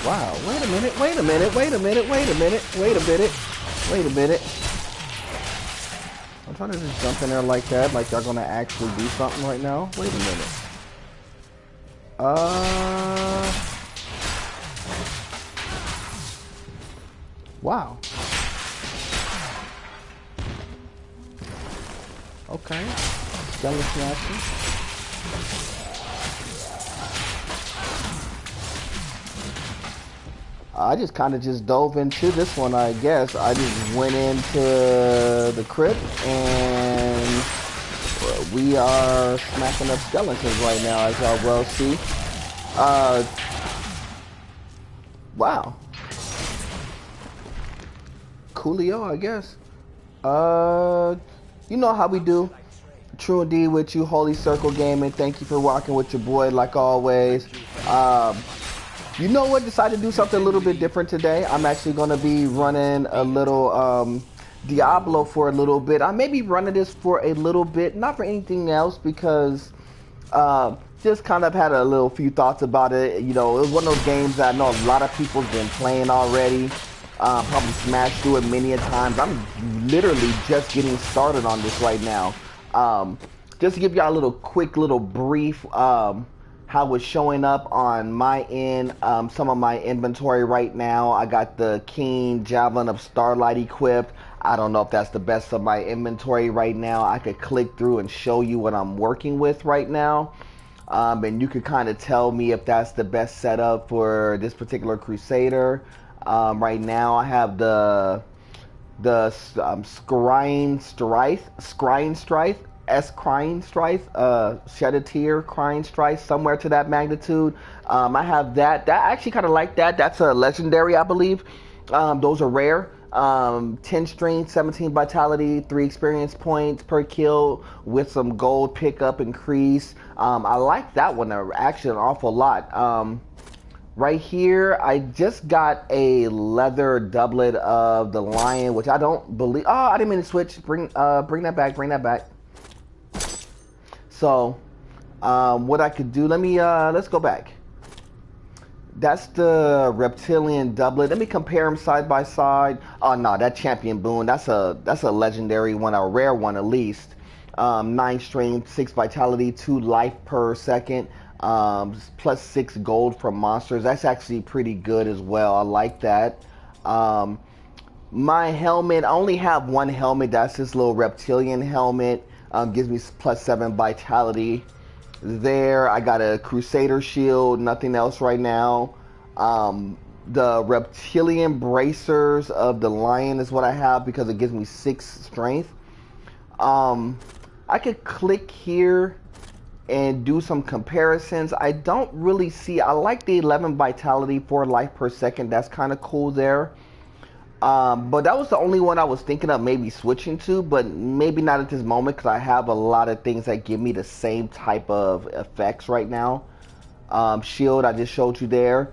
Wow, wait a minute, wait a minute, wait a minute, wait a minute, wait a minute, wait a minute. I'm trying to just jump in there like that, like y'all gonna actually do something right now. Wait a minute. Wow. Okay. Skeleton action. I just kind of just dove into this one, I guess. I just went into the crypt and we are smacking up skeletons right now, as y'all well see. Wow. Coolio, I guess. You know how we do. truNdeed with you, Holy Circle Gaming. Thank you for rocking with your boy, like always. You know what? Decided to do something a little bit different today. I'm actually going to be running a little Diablo for a little bit. I may be running this for a little bit, not for anything else, because just kind of had a little few thoughts about it. You know, it was one of those games that I know a lot of people's been playing already. Probably smashed through it many a times. I'm literally just getting started on this right now. Just to give y'all a little quick little brief how it's showing up on my end, some of my inventory right now. I got the King Javelin of Starlight equipped. I don't know if that's the best of my inventory right now. I could click through and show you what I'm working with right now. And you could kind of tell me if that's the best setup for this particular Crusader. Right now I have the Scrying Strife, Shed a Tear, Crying Strife, somewhere to that magnitude. I have that. I actually kind of like that. That's a legendary, I believe. Those are rare. 10 strength, 17 vitality, 3 experience points per kill with some gold pickup increase. I like that one actually an awful lot. Right here, I just got a leather doublet of the lion, which I don't believe. Oh, I didn't mean to switch. Bring that back. Bring that back. So, what I could do? Let's go back. That's the reptilian doublet. Let me compare them side by side. Oh no, that champion boon. That's a legendary one, a rare one at least. 9 strength, 6 vitality, 2 life per second. Plus 6 gold from monsters. That's actually pretty good as well. I like that. My helmet, I only have one helmet. That's this little reptilian helmet. Gives me plus 7 vitality. There, I got a Crusader shield. Nothing else right now. The reptilian bracers of the lion is what I have because it gives me 6 strength. I could click here and do some comparisons. I don't really see. I like the 11 vitality, 4 life per second. That's kind of cool there. But that was the only one I was thinking of maybe switching to, but maybe not at this moment because I have a lot of things that give me the same type of effects right now. Shield, I just showed you there.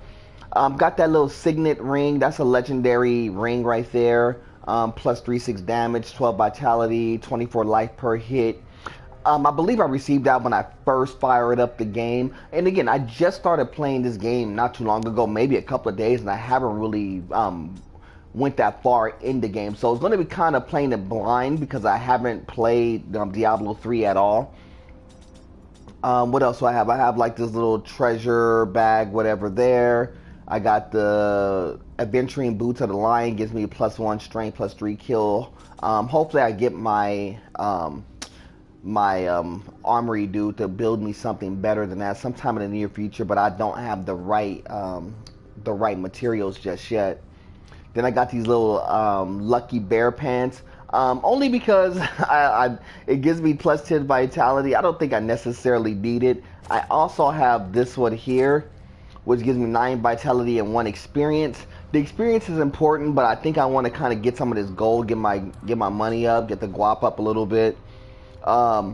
Got that little signet ring. That's a legendary ring right there. Plus 3/6 damage, 12 vitality, 24 life per hit. I believe I received that when I first fired up the game. And again, I just started playing this game not too long ago, maybe a couple of days, and I haven't really went that far in the game. So it's going to be kind of playing it blind because I haven't played Diablo 3 at all. What else do I have? I have like this little treasure bag, whatever there. I got the Adventuring Boots of the Lion, gives me plus 1 strength, plus 3 kill. Hopefully I get my armory dude to build me something better than that sometime in the near future, but I don't have the right materials just yet. Then I got these little lucky bear pants, only because it gives me plus 10 vitality. I don't think I necessarily need it. I also have this one here, which gives me 9 vitality and 1 experience. The experience is important, but I think I want to kind of get some of this gold, get my money up, get the guap up a little bit. I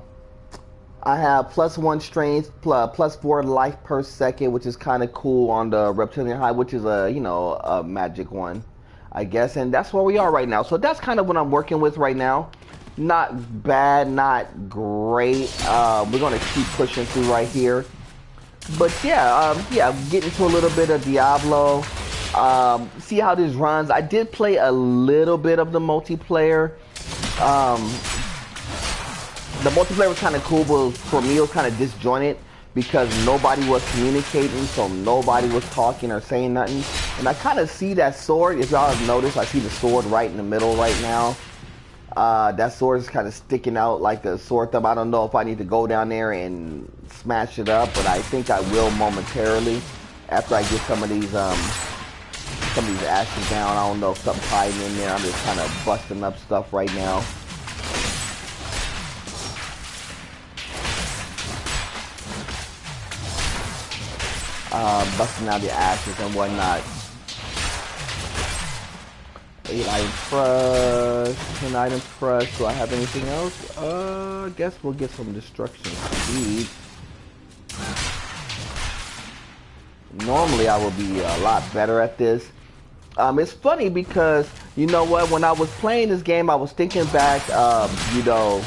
have plus 1 strength, plus 4 life per second, which is kind of cool on the reptilian high, which is a magic one, I guess. And that's where we are right now. So that's kind of what I'm working with right now. Not bad, not great. We're gonna keep pushing through right here. But yeah, getting to a little bit of Diablo. See how this runs. I did play a little bit of the multiplayer. The multiplayer was kind of cool, but for me it was kind of disjointed because nobody was communicating, so nobody was talking or saying nothing. And I kind of see that sword. If y'all have noticed, I see the sword right in the middle right now. That sword is kind of sticking out like a sore thumb. I don't know if I need to go down there and smash it up, but I think I will momentarily after I get some of these ashes down. I don't know if something's hiding in there. I'm just kind of busting up stuff right now. Busting out the ashes and whatnot. 8 items crushed, 10 items crushed. Do I have anything else? I guess we'll get some destruction speed. Normally I would be a lot better at this. It's funny because, you know what, when I was playing this game, I was thinking back, you know,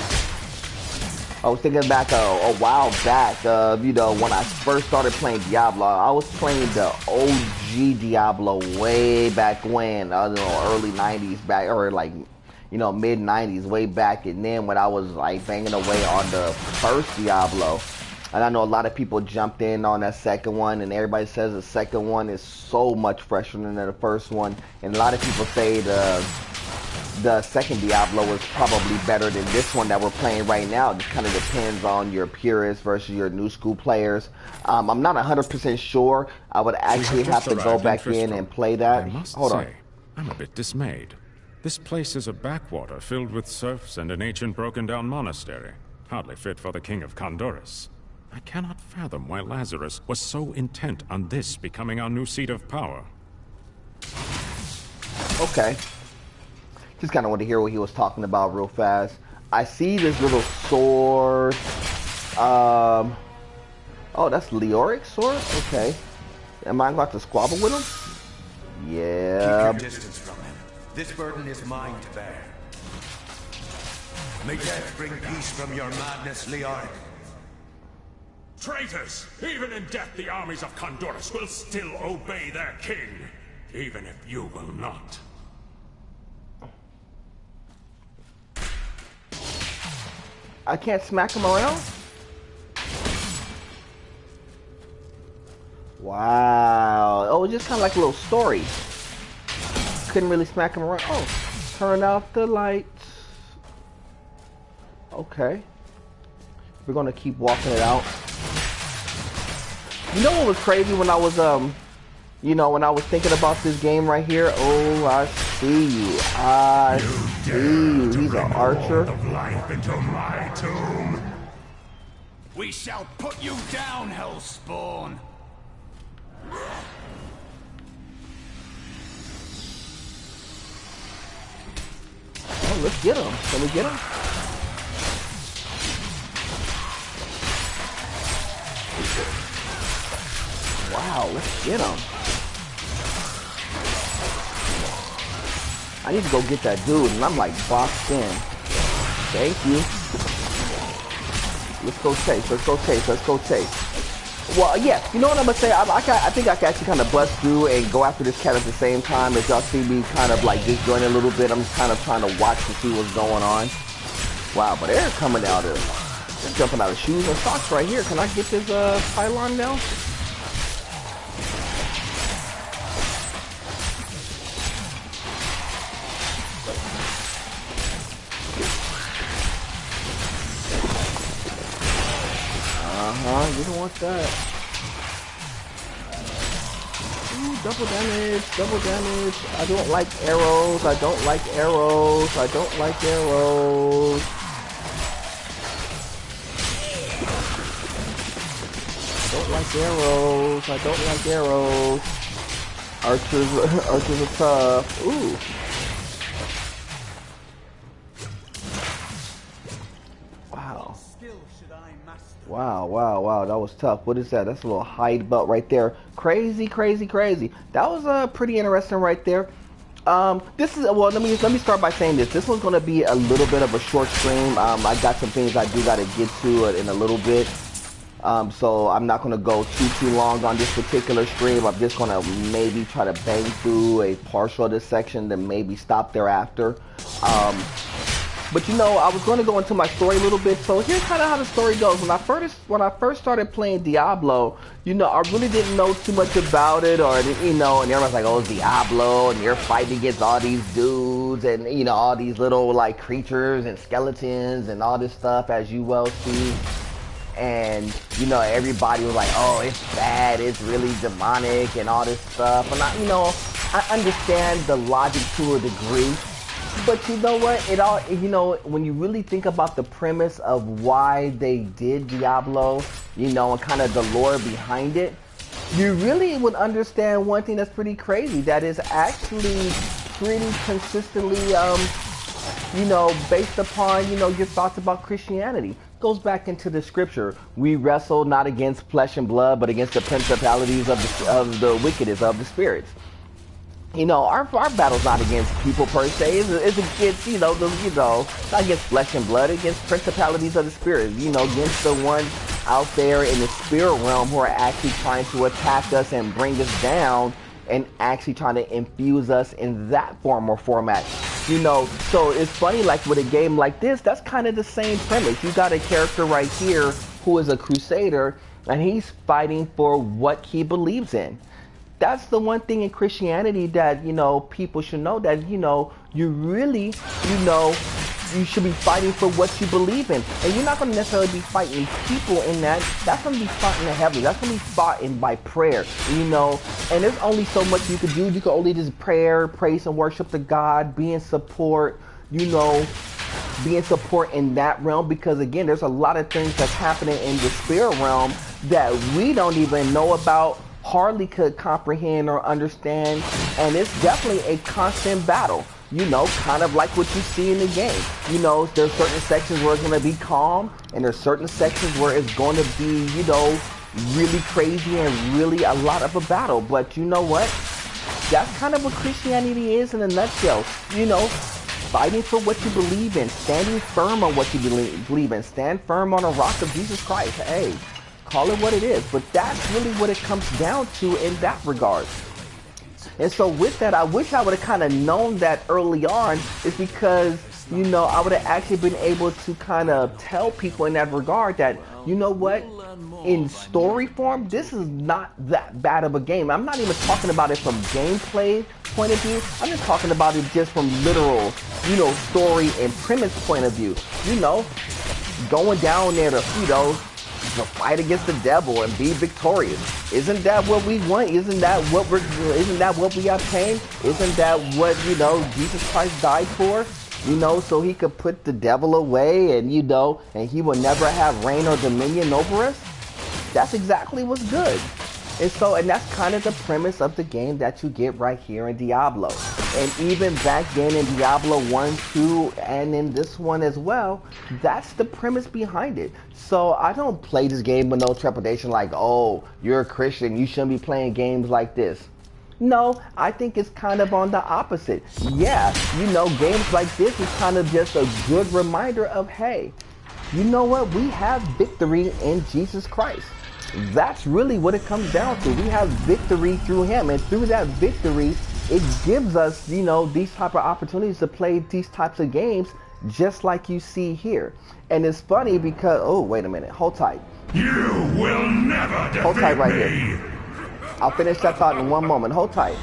I was thinking back a while back, you know, when I first started playing Diablo. I was playing the OG Diablo way back when, I don't know, early 90s back, or like, you know, mid 90s, way back. And then when I was like banging away on the first Diablo, and I know a lot of people jumped in on that second one, and everybody says the second one is so much fresher than the first one. And a lot of people say the second Diablo is probably better than this one that we're playing right now. It just kind of depends on your purists versus your new school players. I'm not 100% sure. I would actually have to go back in and play that. I must Hold say, on. I'm a bit dismayed. This place is a backwater filled with serfs and an ancient broken-down monastery, hardly fit for the king of Condorus. I cannot fathom why Lazarus was so intent on this becoming our new seat of power. Okay. Just kind of want to hear what he was talking about real fast. I see this little sword. Oh, that's Leoric's sword? Okay. Am I going to squabble with him? Yeah. Keep your distance from him. This burden is mine to bear. May death bring peace from your madness, Leoric. Traitors! Even in death, the armies of Condorus will still obey their king, even if you will not. I can't smack him around? Wow. Oh, it's just kind of like a little story. Couldn't really smack him around. Oh, turn off the lights. Okay. We're gonna keep walking it out. You know what was crazy when I was, you know, when I was thinking about this game right here? Oh, I see you. I see you. He's an archer. Of life into my tomb. We shall put you down, Hellspawn! Oh, let's get him. Can we get him? Wow, let's get him. I need to go get that dude, and I'm like boxed in. Thank you. Let's go chase. Let's go chase. Let's go chase. Well, yeah, you know what I'm gonna say? I think I can actually kind of bust through and go after this cat at the same time. If y'all see me kind of like disjointed a little bit, I'm kind of trying to watch to see what's going on. Wow, but they're coming out of, they're jumping out of shoes and socks right here. Can I get this pylon now? You don't want that. Ooh, double damage, double damage. I don't like arrows. I don't like arrows. I don't like arrows. I don't like arrows. I don't like arrows. Archers are tough. Ooh. Wow, wow, wow, that was tough. What is that? That's a little hide belt right there. Crazy, crazy, crazy. That was pretty interesting right there. This is, well, let me start by saying this. This one's going to be a little bit of a short stream. I got some things I do got to get to in a little bit. So I'm not going to go too long on this particular stream. I'm just going to maybe try to bang through a partial of this section, then maybe stop thereafter. But you know, I was going to go into my story a little bit. So here's kind of how the story goes. When I first started playing Diablo, you know, I really didn't know too much about it, or you know, and everyone's like, "Oh, it's Diablo," and you're fighting against all these dudes, and you know, all these little like creatures and skeletons and all this stuff, as you well see. And you know, everybody was like, "Oh, it's bad, it's really demonic," and all this stuff. And I, you know, I understand the logic to a degree. But you know what? It all, you know, when you really think about the premise of why they did Diablo, you know, and kind of the lore behind it, you really would understand one thing that's pretty crazy. That is actually pretty consistently, you know, based upon, you know, your thoughts about Christianity. Goes back into the scripture. We wrestle not against flesh and blood, but against the principalities of the wickedness of the spirits. You know, our battle's not against people per se. It's against, you know, not against flesh and blood, against principalities of the spirit. You know, against the ones out there in the spirit realm who are actually trying to attack us and bring us down, and actually trying to infuse us in that form or format. You know, so it's funny, like with a game like this, that's kind of the same premise. You got a character right here who is a crusader, and he's fighting for what he believes in. That's the one thing in Christianity that, you know, people should know, that, you know, you really, you know, you should be fighting for what you believe in. And you're not going to necessarily be fighting people in that. That's going to be fought in the heavens. That's going to be fought in by prayer, you know. And there's only so much you could do. You can only just praise and worship to God, be in support, you know, be in support in that realm. Because again, there's a lot of things that's happening in the spirit realm that we don't even know about, hardly could comprehend or understand, and it's definitely a constant battle, you know, kind of like what you see in the game. You know, there's certain sections where it's going to be calm, and there's certain sections where it's going to be, you know, really crazy and really a lot of a battle. But you know what? That's kind of what Christianity is in a nutshell. You know, fighting for what you believe in, standing firm on what you believe in, stand firm on the rock of Jesus Christ. Hey, call it what it is, but that's really what it comes down to in that regard. And so with that, I wish I would have kind of known that early on, is because, you know, I would have actually been able to kind of tell people in that regard that, you know what, in story form, this is not that bad of a game. I'm not even talking about it from gameplay point of view. I'm just talking about it just from literal, you know, story and premise point of view. You know, going down there to, you know, to fight against the devil and be victorious. Isn't that what we want? Isn't that what we obtained? Isn't that what, you know, Jesus Christ died for? You know, so he could put the devil away, and, you know, and he will never have reign or dominion over us? That's exactly what's good. And so, and that's kind of the premise of the game that you get right here in Diablo. And even back then in Diablo 1, 2, and in this one as well, that's the premise behind it. So I don't play this game with no trepidation like, oh, you're a Christian, you shouldn't be playing games like this. No, I think it's kind of on the opposite. Yeah, you know, games like this is kind of just a good reminder of, hey, you know what? We have victory in Jesus Christ. That's really what it comes down to. We have victory through him, and through that victory, it gives us, you know, these type of opportunities to play these types of games just like you see here. And it's funny because, oh, wait a minute, hold tight. You will never defeat hold tight right me. Here. I'll finish that thought in one moment. Hold tight.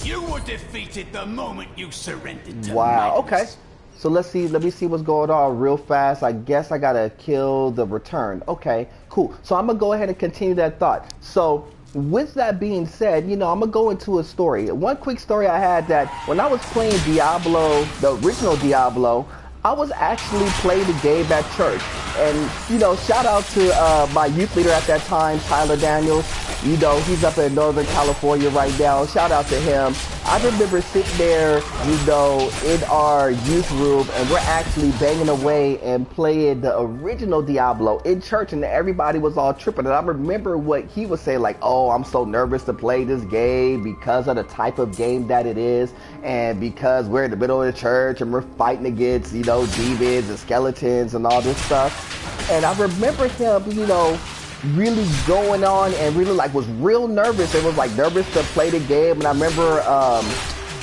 You were defeated the moment you surrendered to wow, madness. okay. So let me see what's going on real fast. I guess I gotta kill the return. Okay, cool. So I'm gonna go ahead and continue that thought. So with that being said, you know, I'm gonna go into a story. One quick story I had, that when I was playing Diablo, the original Diablo, I was actually playing the game at church. And, you know, shout out to my youth leader at that time, Tyler Daniels. You know, he's up in Northern California right now. Shout out to him. I remember sitting there, in our youth room, and we're actually banging away and playing the original Diablo in church, and everybody was all tripping. And I remember what he was saying, like, "Oh, I'm so nervous to play this game because of the type of game that it is, and because we're in the middle of the church and we're fighting against, demons and skeletons and all this stuff." And I remember him, really going on and really was real nervous and was nervous to play the game. And I remember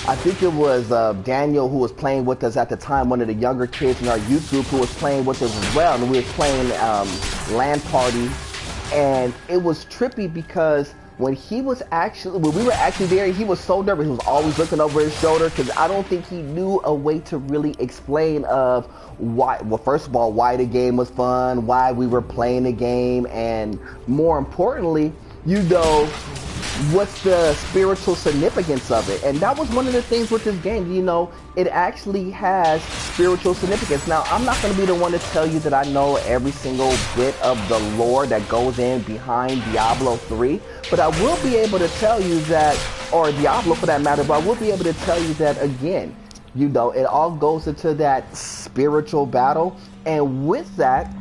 I think it was Daniel who was playing with us at the time, one of the younger kids in our youth group who was playing with us as well, and we were playing LAN party. And it was trippy because when we were actually there, he was so nervous. He was always looking over his shoulder because I don't think he knew a way to really explain of why. Well, first of all, why the game was fun, why we were playing the game, and more importantly, what's the spiritual significance of it. And that was one of the things with this game. It actually has spiritual significance. Now, I'm not going to be the one to tell you that I know every single bit of the lore that goes in behind Diablo 3, but I will be able to tell you that, or Diablo for that matter, but I will be able to tell you that, again, it all goes into that spiritual battle. And with that,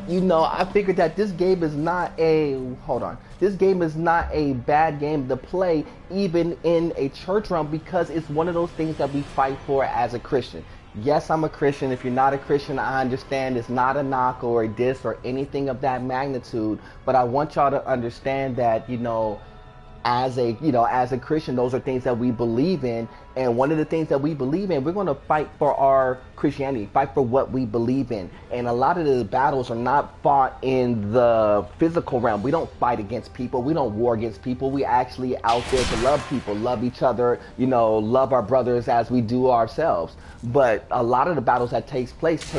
I figured that this game is not this game is not a bad game to play, even in a church realm, because it's one of those things that we fight for as a Christian. Yes, I'm a Christian. If you're not a Christian, I understand. It's not a knock or a diss or anything of that magnitude, but I want y'all to understand that, as a Christian, those are things that we believe in. And one of the things that we believe in, we're going to fight for our Christianity, fight for what we believe in. And a lot of the battles are not fought in the physical realm. We don't fight against people. We don't war against people. We actually out there to love people, love each other, love our brothers as we do ourselves. But a lot of the battles that takes place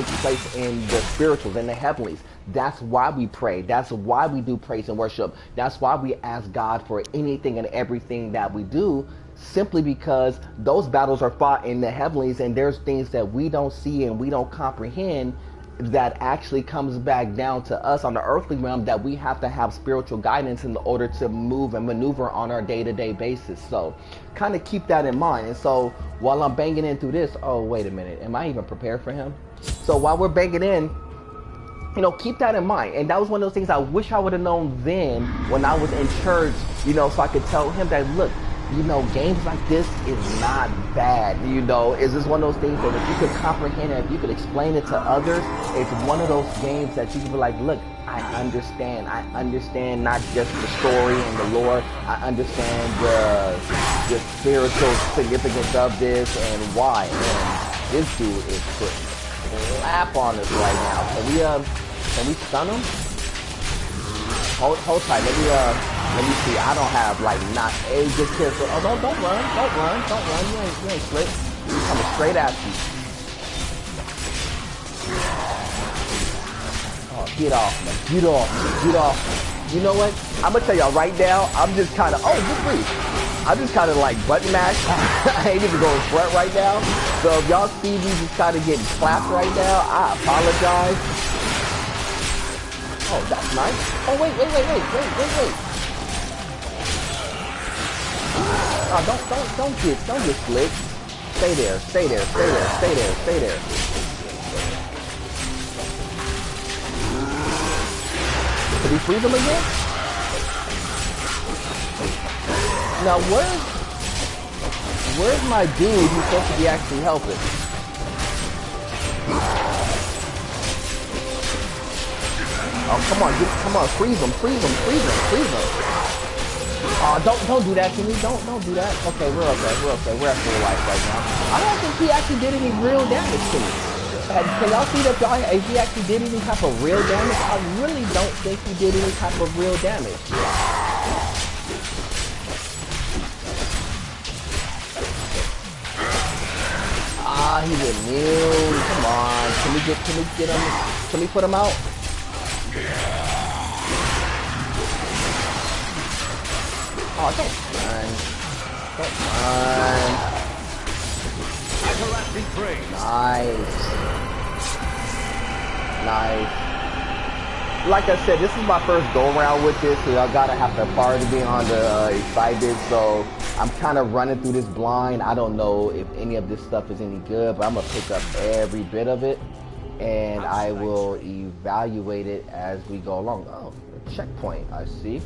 in the spirituals, in the heavenlies. That's why we pray. That's why we do praise and worship. That's why we ask God for anything and everything that we do, simply because those battles are fought in the heavenlies, and there's things that we don't see and we don't comprehend that actually comes back down to us on the earthly realm, that we have to have spiritual guidance in order to move and maneuver on our day-to-day basis. So kind of keep that in mind. And so while I'm banging in through this, oh, wait a minute, am I even prepared for him? So while we're banging in, keep that in mind. And that was one of those things I wish I would have known then when I was in church, so I could tell him that, look, games like this is not bad. Is this one of those things that if you could comprehend it, if you could explain it to others, it's one of those games that you can be like, look, I understand. I understand not just the story and the lore. I understand the spiritual significance of this and why. And this dude is putting slap on us right now. Can we stun him? Hold tight. Let me see. I don't have just careful. Oh, don't run. You ain't slick. He's coming straight at you. Oh, get off me. Get off me. You know what? I'm gonna tell y'all right now. I'm just kind of. Oh, just breathe. I'm just kind of button mash. I ain't even going front right now. So if y'all see me just kind of getting clapped right now, I apologize. Oh, that's nice. Oh, wait. Oh, don't get slick. Stay there. Did we freeze him again? Now, where's my dude who's supposed to be actually helping? Oh, come on, freeze him. Oh, don't do that to me. Don't do that. Okay, we're okay. We're at full life right now. I don't think he actually did any real damage to me. Can y'all see that if he actually did any type of real damage? I really don't think he did any type of real damage. Ah, he's immune. Come on. Can we get him? Can we put him out? Oh, don't run. Nice. Like I said, this is my first go around with this, so y'all gotta have to pardon me on the excited. So I'm kind of running through this blind. I don't know if any of this stuff is any good, but I'm gonna pick up every bit of it, and I will evaluate it as we go along. Oh, a checkpoint, I see.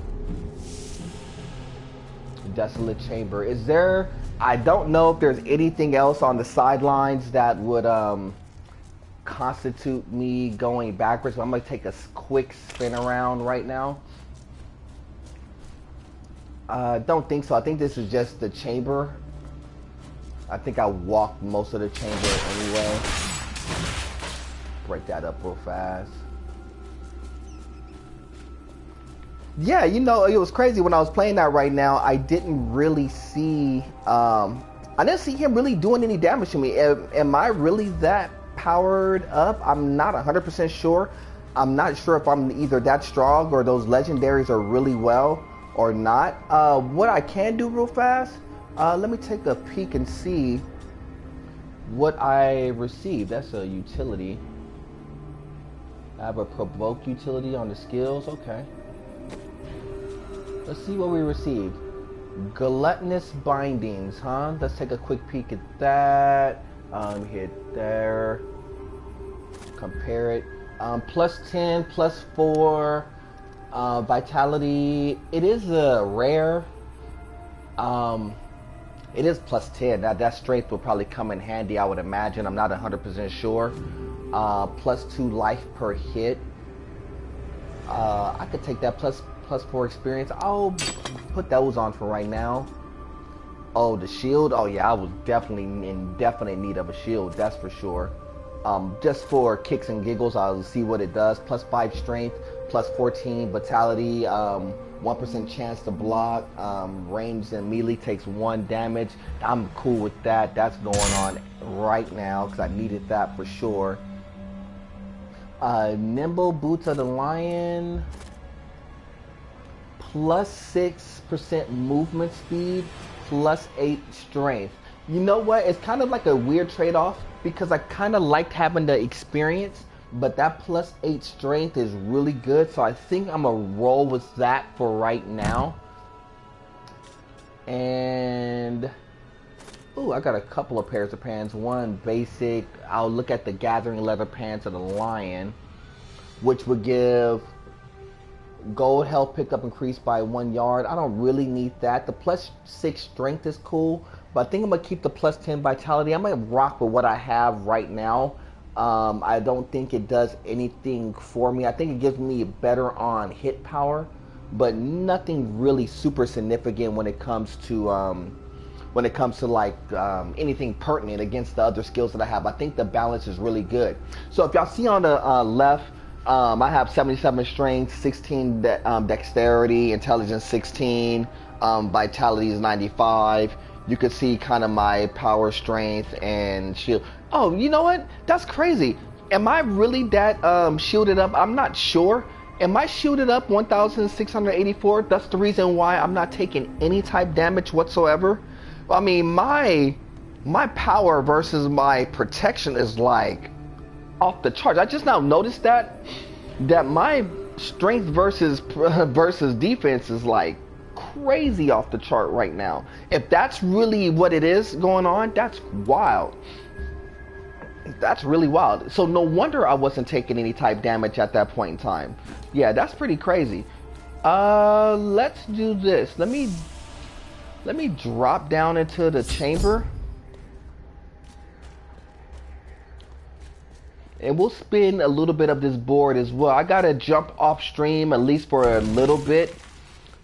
Desolate chamber. Is there, I don't know if there's anything else on the sidelines that would constitute me going backwards, but I'm gonna take a quick spin around right now. Don't think so. I think this is just the chamber. I think I walked most of the chamber anyway. Break that up real fast. Yeah, you know, it was crazy when I was playing that right now. I didn't really see, I didn't see him really doing any damage to me. Am I really that powered up? I'm not 100% sure. I'm not sure if I'm either that strong or those legendaries are really well or not. What I can do real fast, let me take a peek and see what I received. That's a utility. I have a provoke utility on the skills. Okay. Let's see what we received. Gluttonous bindings, huh? Let's take a quick peek at that. Hit there. Compare it. Plus 10, plus 4. Vitality. It is a rare. It is plus 10. That strength will probably come in handy, I would imagine. I'm not 100% sure. Plus 2 life per hit. I could take that plus 4 experience. I'll put those on for right now. Oh, the shield. Oh yeah, I was definitely in definite need of a shield. That's for sure. Just for kicks and giggles, I'll see what it does. Plus 5 strength, plus 14 vitality, 1% chance to block. Ranged and melee takes 1 damage. I'm cool with that. That's going on right now because I needed that for sure. Nimble boots of the lion. Plus 6% movement speed, plus 8 strength. You know what? It's kind of like a weird trade-off because I kind of liked having the experience, but that plus 8 strength is really good. So I think I'm gonna roll with that for right now. And ooh, I got a couple of pairs of pants. One basic. I'll look at the gathering leather pants of the lion, which would give gold health pickup increased by 1 yard. I don't really need that. The plus 6 strength is cool, but I think I'm gonna keep the plus 10 vitality. I'm gonna rock with what I have right now. I don't think it does anything for me. I think it gives me better on hit power, but nothing really super significant when it comes to like anything pertinent against the other skills that I have. I think the balance is really good. So if y'all see on the left, I have 77 strength, 16 dexterity, intelligence 16, vitality is 95. You can see kind of my power, strength, and shield. Oh, you know what? That's crazy. Am I really that shielded up? I'm not sure. Am I shielded up 1,684? That's the reason why I'm not taking any type damage whatsoever. I mean, my power versus my protection is like off the charts. I just now noticed that my strength versus defense is like crazy off the chart right now. If that's really what it is going on, that's wild. That's really wild. So no wonder I wasn't taking any type damage at that point in time. Yeah, that's pretty crazy. Let's do this. Let me drop down into the chamber. And we'll spin a little bit of this board as well. I gotta jump off stream at least for a little bit,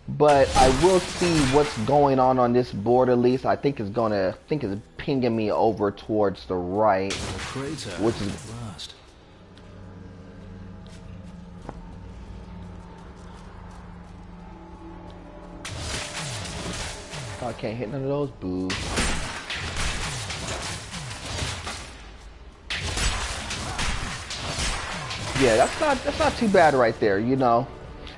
but I will see what's going on this board at least. I think it's pinging me over towards the right, which is last. Oh, I can't hit none of those. Boo. Yeah, that's not too bad right there, you know.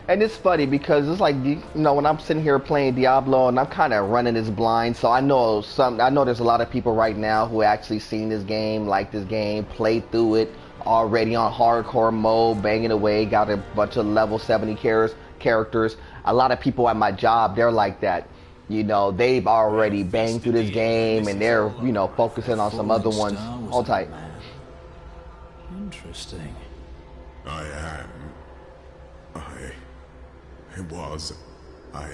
And it's funny because it's like, you know, when I'm sitting here playing Diablo and I'm kind of running this blind, so I know there's a lot of people right now who actually seen this game, like this game, played through it already on hardcore mode, banging away, got a bunch of level 70 characters. A lot of people at my job, they're like that. You know, they've already banged through this game and they're, you know, focusing on some other ones. Hold tight. Interesting. I am. It was. I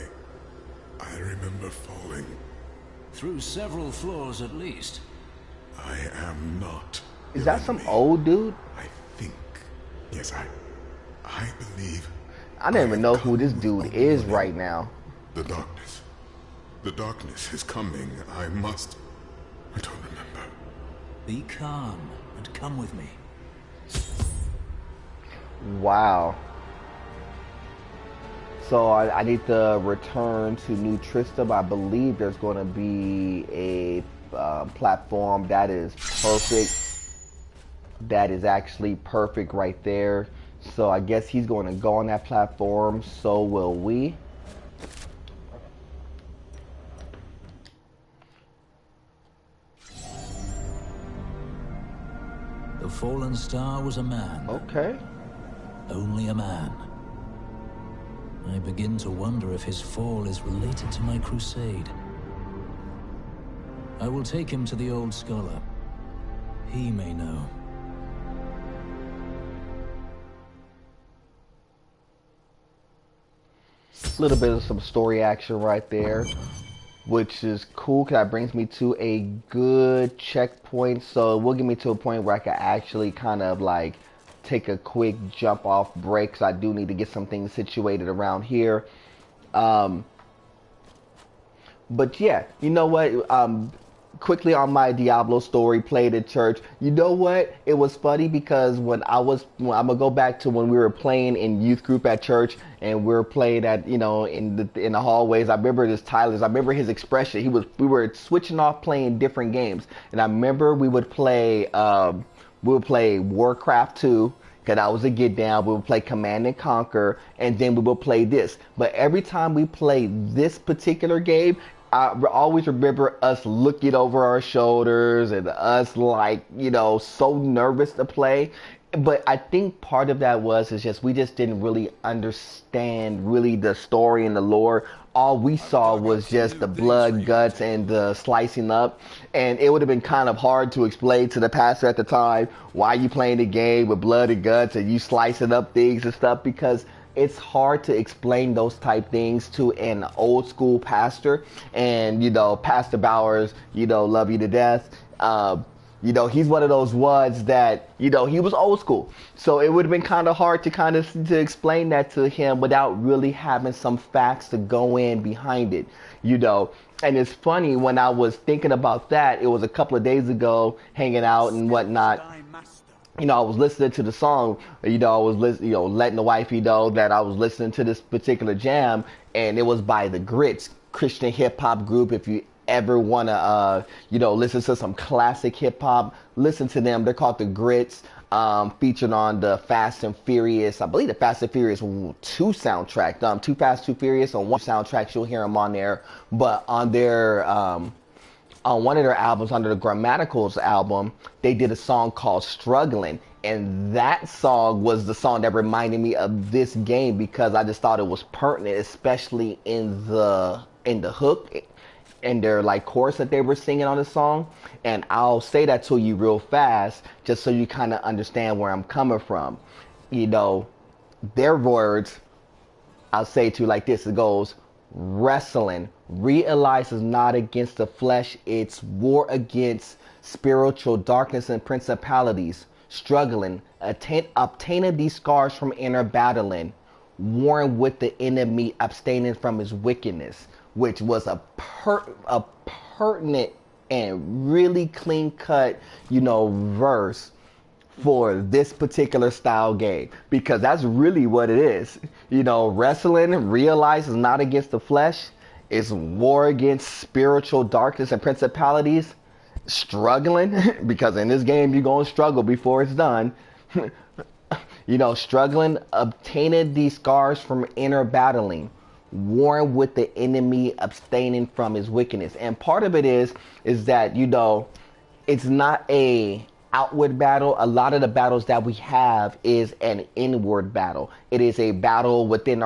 remember falling. Through several floors at least. I am not. Is that some old dude? I think. Yes, I believe. I don't even know who this dude is right now. The darkness. The darkness is coming. I must. I don't remember. Be calm and come with me. Wow. So I need to return to New Tristram. I believe there's going to be a platform that is perfect. That is actually perfect right there. So I guess he's going to go on that platform. So will we. The fallen star was a man. Okay. Only a man. I begin to wonder if his fall is related to my crusade. I will take him to the old scholar. He may know. A little bit of some story action right there, which is cool because that brings me to a good checkpoint. So it will get me to a point where I can actually kind of like take a quick jump off break, because I do need to get some things situated around here. But yeah, you know what? Quickly on my Diablo story played at church. You know what? It was funny because when I'm gonna go back to when we were playing in youth group at church and we were playing at, you know, in the hallways. I remember I remember his expression. We were switching off playing different games, and I remember we would play Warcraft 2. Because that was a get down. We would play Command and Conquer, and then we would play this. But every time we played this particular game, I always remember us looking over our shoulders and us like, you know, so nervous to play. But I think part of that is just we just didn't really understand really the story and the lore. All we saw was just the blood, guts, and the slicing up. And it would have been kind of hard to explain to the pastor at the time why you playing the game with blood and guts and you slicing up things and stuff, because it's hard to explain those type things to an old school pastor. And, you know, Pastor Bowers, you know, love you to death. You know, he's one of those ones that, you know, he was old school. So it would have been kind of hard to explain that to him without really having some facts to go in behind it, you know. And it's funny, when I was thinking about that, it was a couple of days ago, hanging out and whatnot. You know, I was listening to the song, you know, I was letting the wifey know that I was listening to this particular jam, and it was by The Grits, Christian hip hop group. If you ever want to, you know, listen to some classic hip hop, listen to them. They're called The Grits, featured on the Fast and Furious, I believe the Fast and Furious 2 soundtrack, Too Fast, Too Furious on one soundtrack, you'll hear them on there. But on their, on one of their albums, under the Grammaticals album, they did a song called Struggling. And that song was the song that reminded me of this game, because I just thought it was pertinent, especially in the hook and their like chorus that they were singing on the song. And I'll say that to you real fast, just so you kind of understand where I'm coming from. You know, their words, I'll say to you like this. It goes, wrestling, realizes not against the flesh, it's war against spiritual darkness and principalities. Struggling, obtaining these scars from inner battling, warring with the enemy, abstaining from his wickedness, which was a pertinent and really clean cut, you know, verse for this particular style game, because that's really what it is. You know, wrestling, realizes not against the flesh, it's war against spiritual darkness and principalities. Struggling, because in this game you're going to struggle before it's done. You know, struggling, obtaining these scars from inner battling, warring with the enemy, abstaining from his wickedness. And part of it is that, you know, it's not a outward battle. A lot of the battles that we have is an inward battle. It is a battle within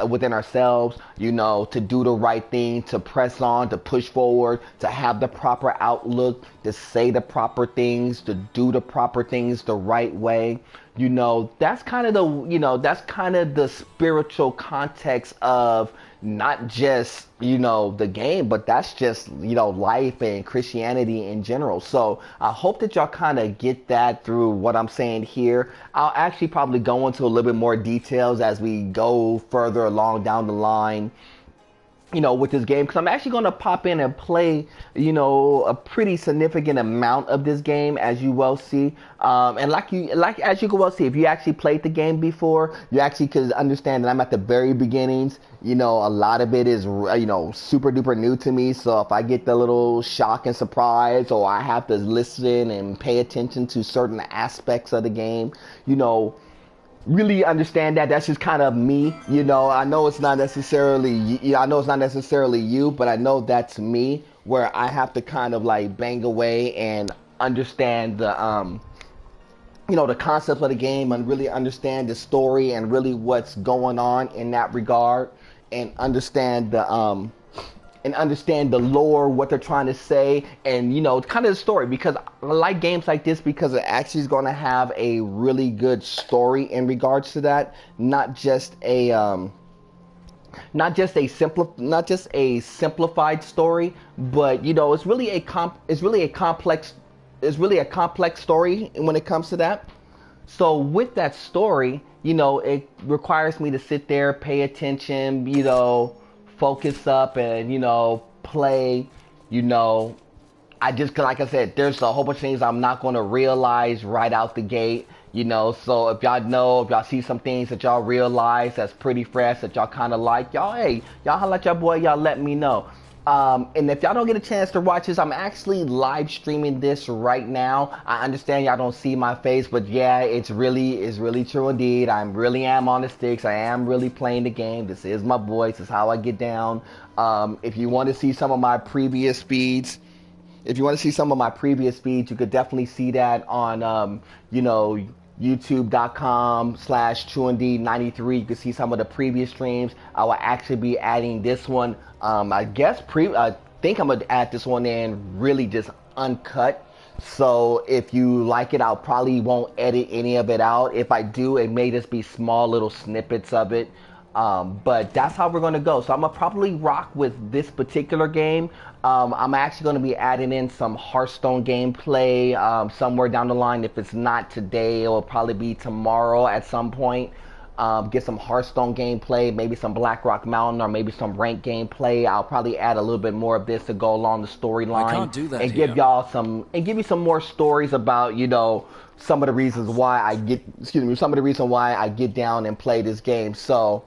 within ourselves, you know, to do the right thing, to press on, to push forward, to have the proper outlook, to say the proper things, to do the proper things the right way. You know, that's kind of the spiritual context of not just, you know, the game, but that's just, you know, life and Christianity in general. So I hope that y'all kind of get that through what I'm saying here. I'll actually probably go into a little bit more details as we go further along down the line, you know, with this game, because I'm actually going to pop in and play, you know, a pretty significant amount of this game, as you well see. And as you can well see, if you actually played the game before, you actually could understand that I'm at the very beginnings. You know, a lot of it is, you know, super duper new to me. So if I get the little shock and surprise, or I have to listen and pay attention to certain aspects of the game, you know, really understand that that's just kind of me. You know, I know it's not necessarily you, but I know that's me, where I have to kind of like bang away and understand the you know, the concepts of the game, and really understand the story and really what's going on in that regard, and understand the lore, what they're trying to say, and, you know, kind of the story, because I like games like this because it actually is going to have a really good story in regards to that, not just a simplified story, but, you know, it's really a complex story when it comes to that. So with that story, you know, it requires me to sit there, pay attention, you know, focus up, and, you know, play. You know, like I said, there's a whole bunch of things I'm not going to realize right out the gate, you know. So if y'all see some things that y'all realize that's pretty fresh, that y'all kind of like, y'all holla at your boy, y'all let me know. And if y'all don't get a chance to watch this, I'm actually live streaming this right now. I understand y'all don't see my face, but yeah, it's really true indeed. I really am on the sticks. I am really playing the game. This is my voice. This is how I get down. If you want to see some of my previous feeds, you could definitely see that on, you know, youtube.com/truNdeed93. You can see some of the previous streams. I will actually be adding this one. I think I'm gonna add this one in really just uncut. So if you like it, I'll probably won't edit any of it out. If I do, it may just be small little snippets of it. But that's how we're going to go. So I'm going to probably rock with this particular game. I'm actually going to be adding in some Hearthstone gameplay somewhere down the line. If it's not today, it will probably be tomorrow at some point. Get some Hearthstone gameplay, maybe some Blackrock Mountain, or maybe some ranked gameplay. I'll probably add a little bit more of this to go along the storyline, and give you some more stories about, you know, some of the reasons why I get down and play this game. So,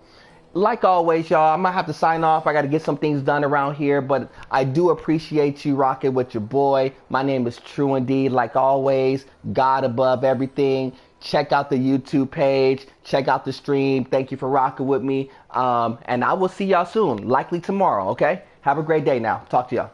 like always, y'all, I'm gonna have to sign off. I gotta get some things done around here, but I do appreciate you rocking with your boy. My name is truNdeed. Like always, God above everything. Check out the YouTube page. Check out the stream. Thank you for rocking with me. And I will see y'all soon, likely tomorrow, okay? Have a great day now. Talk to y'all.